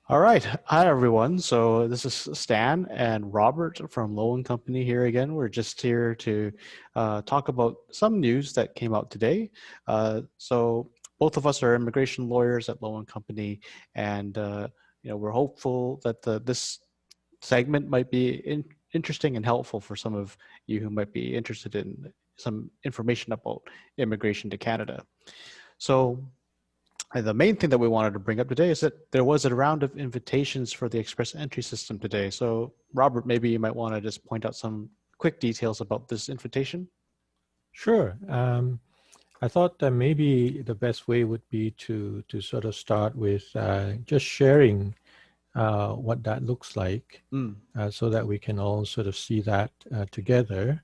All right. Hi, everyone. So this is Stan and Robert from Low and Company here again. We're just here to talk about some news that came out today. So both of us are immigration lawyers at Low and Company, and we're hopeful that this segment might be interesting and helpful for some of you who might be interested in some information about immigration to Canada. So and the main thing that we wanted to bring up today is that there was a round of invitations for the express entry system today. So, Robert, maybe you might want to just point out some quick details about this invitation. Sure. I thought that maybe the best way would be to sort of start with just sharing what that looks like, Mm, so that we can all sort of see that together.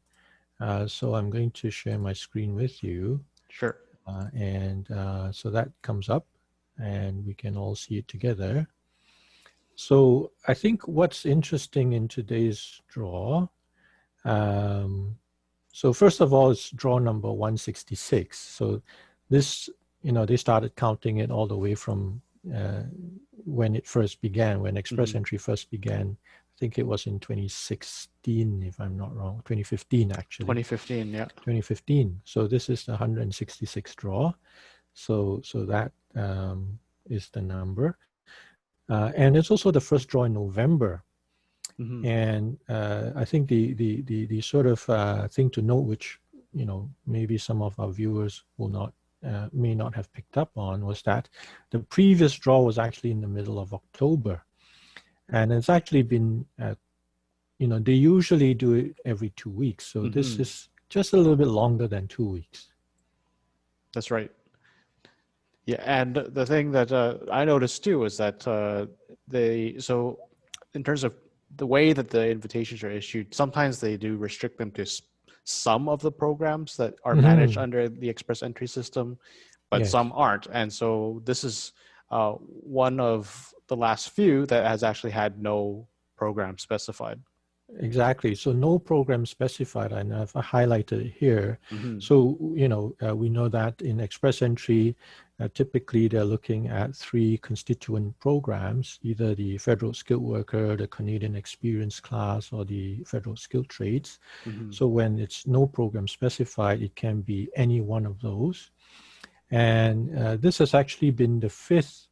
So I'm going to share my screen with you, sure. and so that comes up, and we can all see it together. So I think what's interesting in today's draw. Um, So first of all, it's draw number 166. So this, they started counting it all the way from when it first began, when Express Hmm. Entry first began. I think it was in 2016, if I'm not wrong, 2015 actually, 2015, yeah. 2015. So this is the 166 draw. So that is the number. And it's also the first draw in November. Hmm. And I think the sort of thing to note, which maybe some of our viewers will not may not have picked up on, was that the previous draw was actually in the middle of October, and it's actually been they usually do it every 2 weeks, so this Hmm. is just a little bit longer than 2 weeks. That's right. Yeah, and the thing that I noticed too is that so in terms of the way that the invitations are issued, sometimes they do restrict them to some of the programs that are managed Hmm. under the express entry system, but some Yes. aren't. And so this is one of the last few that has actually had no program specified. Exactly. So no program specified, and I've highlighted it here. Hmm. So, we know that in Express Entry, typically they're looking at three constituent programs, either the Federal Skilled Worker, the Canadian Experience Class, or the Federal Skilled Trades. Hmm. So when it's no program specified, it can be any one of those. And this has actually been the fifth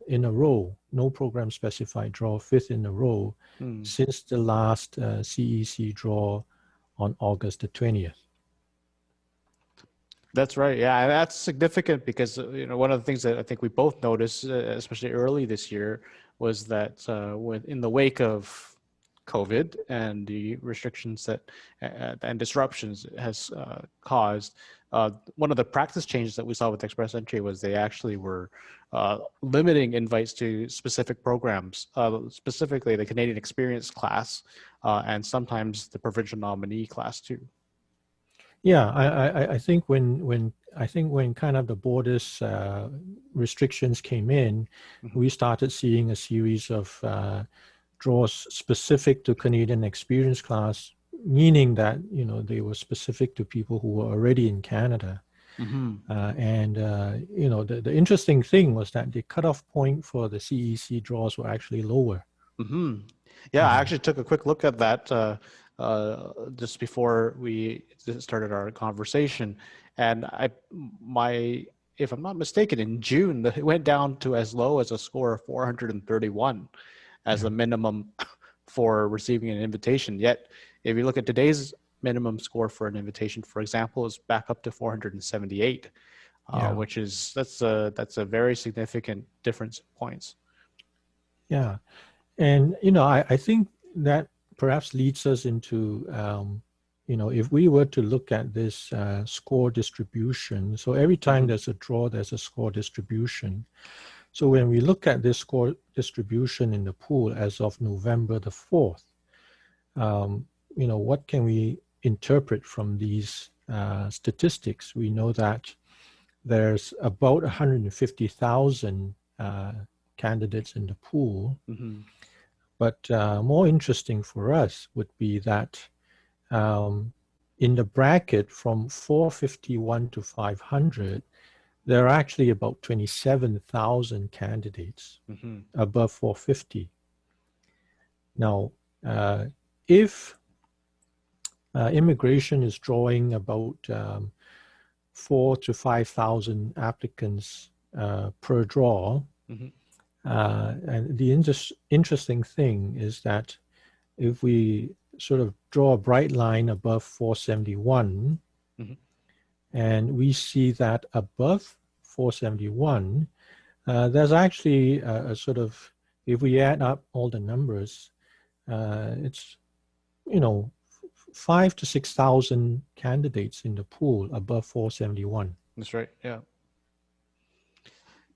in a row, no program specified draw, fifth in a row Mm. since the last CEC draw on August the 20th. That's right. Yeah, and that's significant because one of the things that I think we both noticed, especially early this year, was that when in the wake of COVID and the restrictions that and disruptions it has caused, one of the practice changes that we saw with Express Entry was they actually were limiting invites to specific programs, specifically the Canadian Experience class, and sometimes the provincial nominee class too. Yeah, I think when kind of the borders restrictions came in, Hmm. we started seeing a series of draws specific to Canadian Experience Class, meaning that they were specific to people who were already in Canada. Hmm. The interesting thing was that the cutoff point for the CEC draws were actually lower. Hmm. Yeah, I Mhm. actually took a quick look at that just before we started our conversation, and if I'm not mistaken, in June it went down to as low as a score of 431 as Yeah, a minimum for receiving an invitation. Yet, if you look at today's minimum score for an invitation, for example, is back up to 478, yeah, which is that's a very significant difference in points. yeah. And I think that perhaps leads us into if we were to look at this score distribution. So every time Hmm. there's a draw, there's a score distribution. So when we look at this score distribution in the pool as of November the 4th, um, what can we interpret from these statistics? We know that there's about 150,000 candidates in the pool, Hmm. but more interesting for us would be that um, in the bracket from 451 to 500, there are actually about 27,000 candidates Mm-hmm. above 450. Now, if immigration is drawing about 4,000 to 5,000 applicants per draw, Mm-hmm. and the interesting thing is that if we sort of draw a bright line above 471, Mm-hmm. and we see that above 471, there's actually a sort of, if we add up all the numbers, it's, you know, 5,000 to 6,000 candidates in the pool above 471. That's right. Yeah.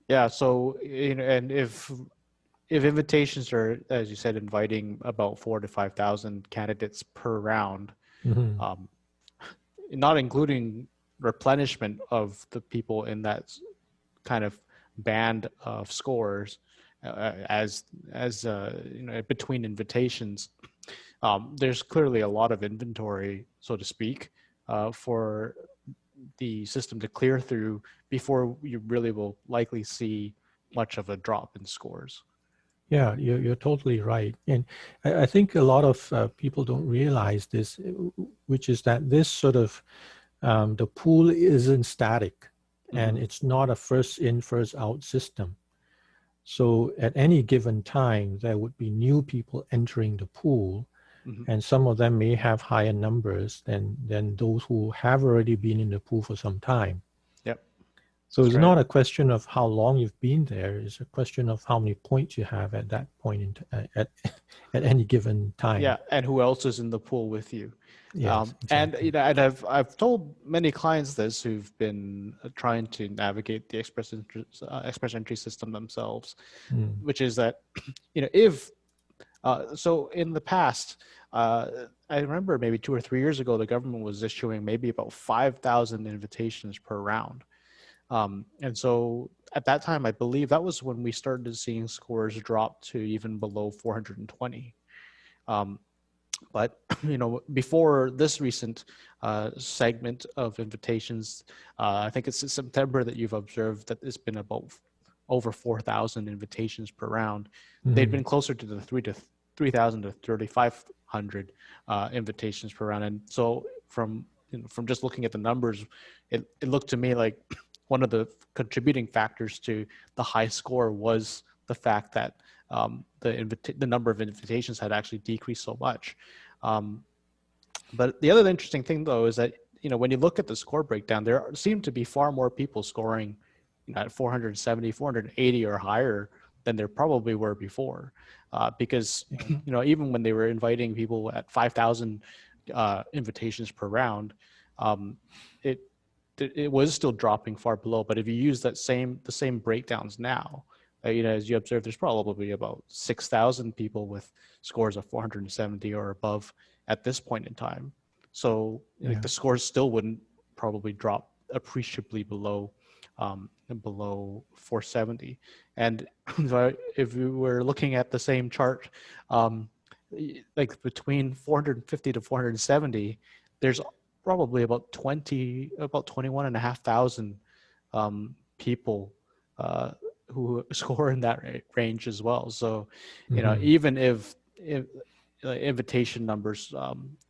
Yeah. So, and if invitations are, as you said, inviting about 4,000 to 5,000 candidates per round, Mm-hmm. um, not including replenishment of the people in that kind of band of scores, between invitations, there's clearly a lot of inventory, so to speak, for the system to clear through before you really will likely see much of a drop in scores. Yeah, you're totally right. And I think a lot of people don't realize this, which is that this sort of, the pool isn't static, and Mm-hmm. it's not a first in, first out system. So at any given time, there would be new people entering the pool, Mm-hmm. and some of them may have higher numbers than those who have already been in the pool for some time. Yep, So that's it's right. not a question of how long you've been there. It's a question of how many points you have at that point at any given time. Yeah, and who else is in the pool with you? Yes, And exactly. and I've told many clients this who've been trying to navigate the express entry system themselves, Mm, which is that if so in the past, I remember maybe 2 or 3 years ago, the government was issuing maybe about 5,000 invitations per round. And so at that time, I believe that was when we started seeing scores drop to even below 420. Um, but before this recent segment of invitations, I think it's in September that you've observed that it's been about over 4,000 invitations per round. They'd mhm. been closer to the 3,000 to 3,500 invitations per round, and so from just looking at the numbers, it looked to me like one of the contributing factors to the high score was the fact that the number of invitations had actually decreased so much. Um, but the other interesting thing, though, is that when you look at the score breakdown, there seem to be far more people scoring at 470, 480 or higher than there probably were before, because Yeah. even when they were inviting people at 5,000 invitations per round, um, it it was still dropping far below. But if you use the same breakdowns now, as you observe, there's probably about 6,000 people with scores of 470 or above at this point in time. So like Yeah. the scores still wouldn't probably drop appreciably below 470. And if we were looking at the same chart, like between 450 to 470, there's probably about 21,500 people who score in that range as well. So, Mhm. even if invitation numbers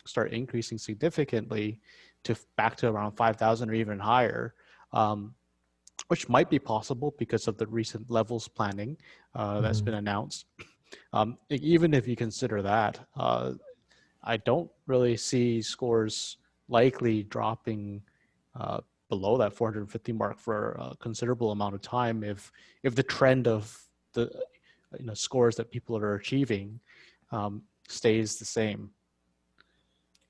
start increasing significantly to back to around 5,000 or even higher, um, which might be possible because of the recent levels planning that's Mhm. been announced. Even if you consider that, I don't really see scores likely dropping uh, below that 450 mark for a considerable amount of time if the trend of the scores that people are achieving stays the same.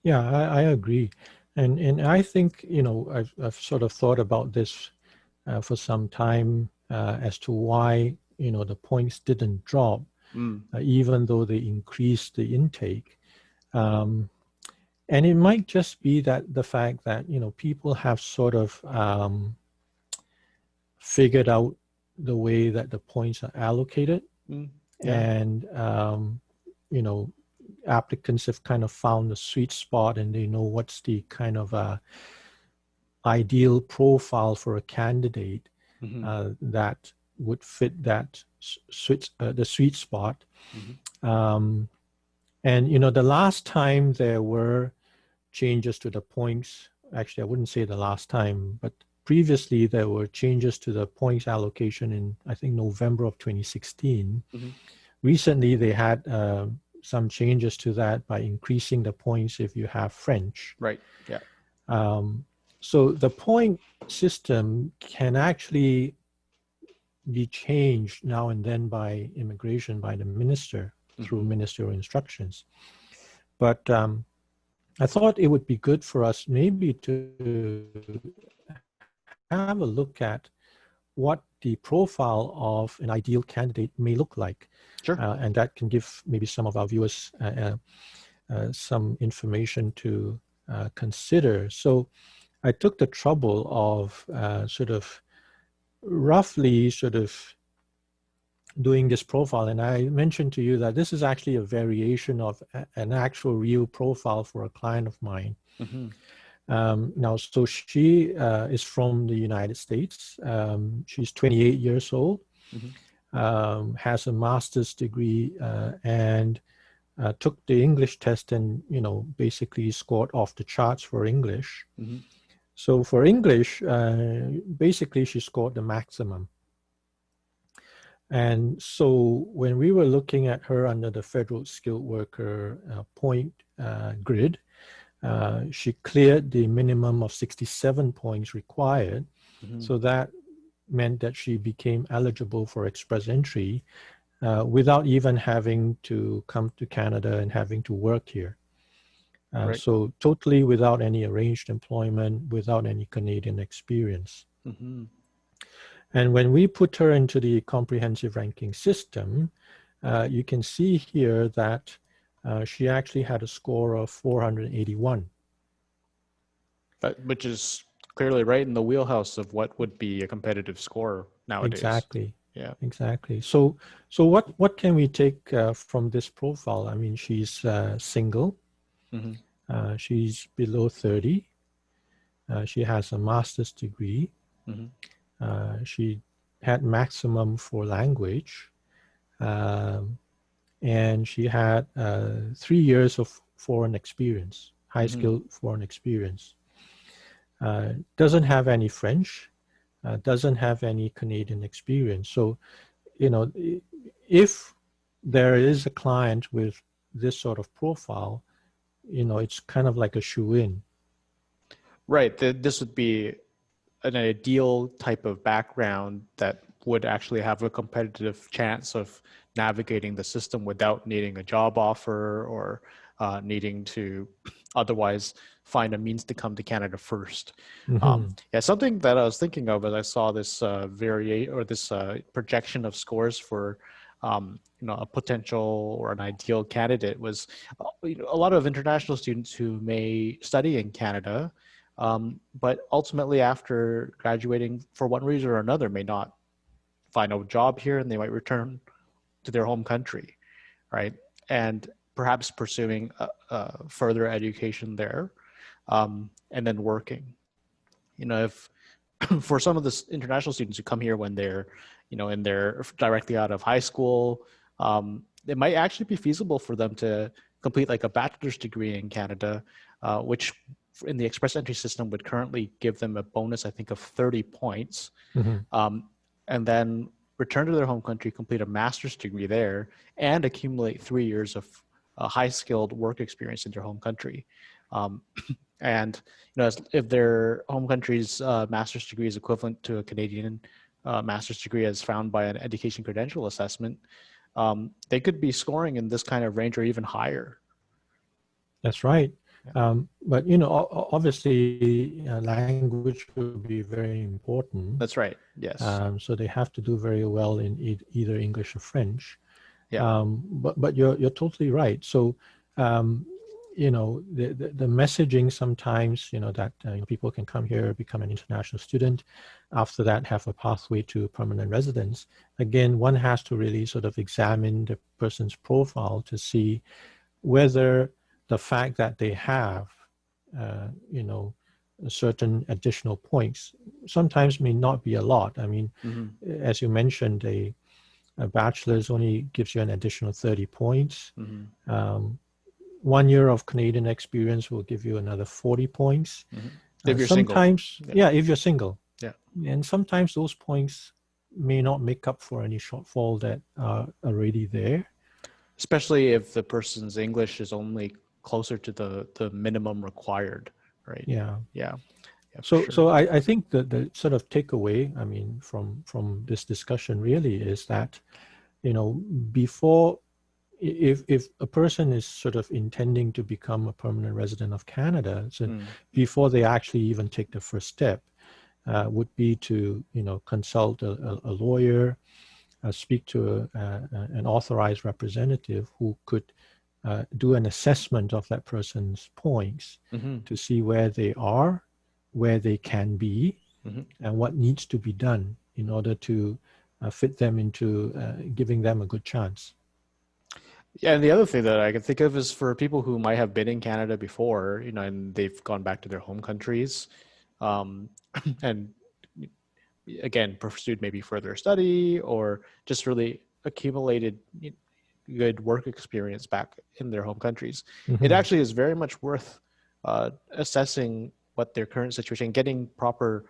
Yeah, I agree. And I think, I've sort of thought about this for some time as to why, the points didn't drop, Mm, even though they increased the intake. Um, and it might just be that the fact that, people have sort of figured out the way that the points are allocated, mm, yeah, and you know applicants have kind of found the sweet spot, and they know what's the kind of ideal profile for a candidate. that would fit that the sweet spot. And the last time there were changes to the points, actually I wouldn't say the last time, but previously there were changes to the points allocation in, I think, November of 2016. Recently they had some changes to that by increasing the points if you have French. Right, yeah. So the point system can actually be changed now and then by immigration, by the minister, through ministerial instructions. But I thought it would be good for us maybe to have a look at what the profile of an ideal candidate may look like. Sure. And that can give maybe some of our viewers some information to consider. So I took the trouble of roughly doing this profile. And I mentioned to you that this is actually a variation of an actual real profile for a client of mine. Now, so she is from the United States. She's 28 years old, has a master's degree, and took the English test and, basically scored off the charts for English. So for English, basically she scored the maximum. And so when we were looking at her under the Federal Skilled Worker point grid, she cleared the minimum of 67 points required. So that meant that she became eligible for express entry without even having to come to Canada and having to work here. Right. So totally without any arranged employment, without any Canadian experience. And when we put her into the comprehensive ranking system, you can see here that she actually had a score of 481. Which is clearly right in the wheelhouse of what would be a competitive score nowadays. Exactly. Yeah. Exactly. So what can we take from this profile? I mean, she's single. She's below 30. She has a master's degree. She had maximum for language, and she had 3 years of foreign experience, high-skilled foreign experience. Doesn't have any French, doesn't have any Canadian experience. So, if there is a client with this sort of profile, it's kind of like a shoe-in. Right. This would be an ideal type of background that would actually have a competitive chance of navigating the system without needing a job offer or needing to otherwise find a means to come to Canada first. Yeah, something that I was thinking of as I saw this projection of scores for a potential or an ideal candidate was a lot of international students who may study in Canada, but ultimately after graduating for one reason or another may not find a job here, and they might return to their home country, right? And perhaps pursuing further education there, and then working. If for some of the international students who come here when they're, they're directly out of high school, it might actually be feasible for them to complete like a bachelor's degree in Canada, which in the express entry system would currently give them a bonus, I think, of 30 points, and then return to their home country, complete a master's degree there, and accumulate 3 years of high-skilled work experience in their home country. And if their home country's master's degree is equivalent to a Canadian master's degree as found by an education credential assessment, they could be scoring in this kind of range or even higher. That's right. But obviously language will be very important. That's right. Yes. So they have to do very well in either English or French. Yeah. But you're totally right. So the messaging sometimes that people can come here, become an international student, after that have a pathway to permanent residence. Again, one has to really sort of examine the person's profile to see whether the fact that they have certain additional points. Sometimes may not be a lot. I mean, as you mentioned, a bachelor's only gives you an additional 30 points. 1 year of Canadian experience will give you another 40 points. If you're sometimes, single. yeah, if you're single. Yeah. And sometimes those points may not make up for any shortfall that are already there. Especially if the person's English is only closer to the minimum required, right? Yeah. Yeah. So I think the sort of takeaway, I mean, from this discussion really is that, before, if a person is sort of intending to become a permanent resident of Canada, so before they actually even take the first step, would be to, consult a lawyer, speak to an authorized representative who could do an assessment of that person's points to see where they are, where they can be, and what needs to be done in order to fit them into giving them a good chance. Yeah, and the other thing that I can think of is for people who might have been in Canada before, and they've gone back to their home countries, and again, pursued maybe further study or just really accumulated good work experience back in their home countries. It actually is very much worth assessing what their current situation, getting proper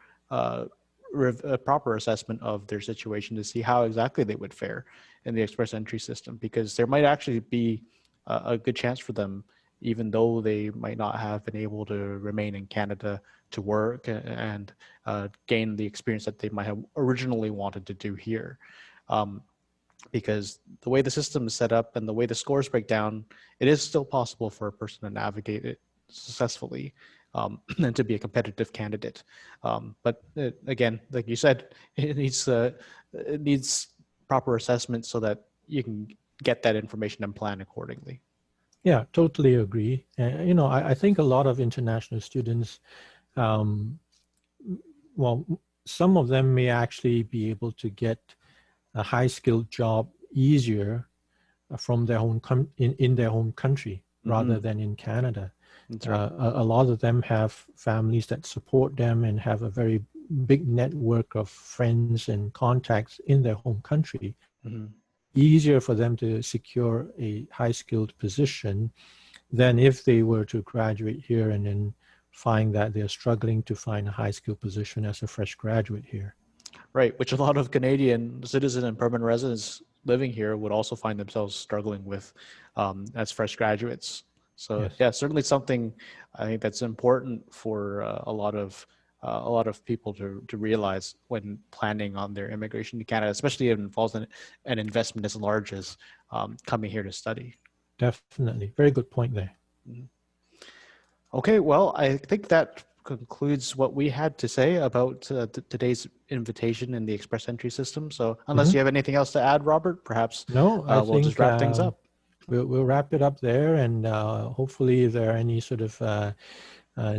assessment of their situation to see how exactly they would fare in the express entry system, because there might actually be a good chance for them, even though they might not have been able to remain in Canada to work and gain the experience that they might have originally wanted to do here. Because the way the system is set up and the way the scores break down, it is still possible for a person to navigate it successfully and to be a competitive candidate. But again, like you said, it needs proper assessment so that you can get that information and plan accordingly. Yeah, totally agree. I think a lot of international students, well, some of them may actually be able to get a high-skilled job easier from their own in their home country rather than in Canada. That's right. A lot of them have families that support them and have a very big network of friends and contacts in their home country. Easier for them to secure a high-skilled position than if they were to graduate here and then find that they're struggling to find a high-skilled position as a fresh graduate here. Right, which a lot of Canadian citizens and permanent residents living here would also find themselves struggling with as fresh graduates. So Yes. Yeah, certainly something I think that's important for a lot of people to realize when planning on their immigration to Canada, especially if it involves an investment as large as coming here to study. Definitely. Very good point there. Okay, well, I think that concludes what we had to say about today's invitation in the express entry system. So unless you have anything else to add, Robert, perhaps no, I we'll think, just wrap things up. We'll wrap it up there, and hopefully if there are any sort of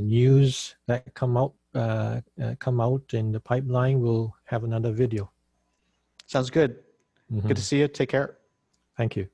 news that come out in the pipeline, we'll have another video. Sounds good. Good to see you. Take care. Thank you.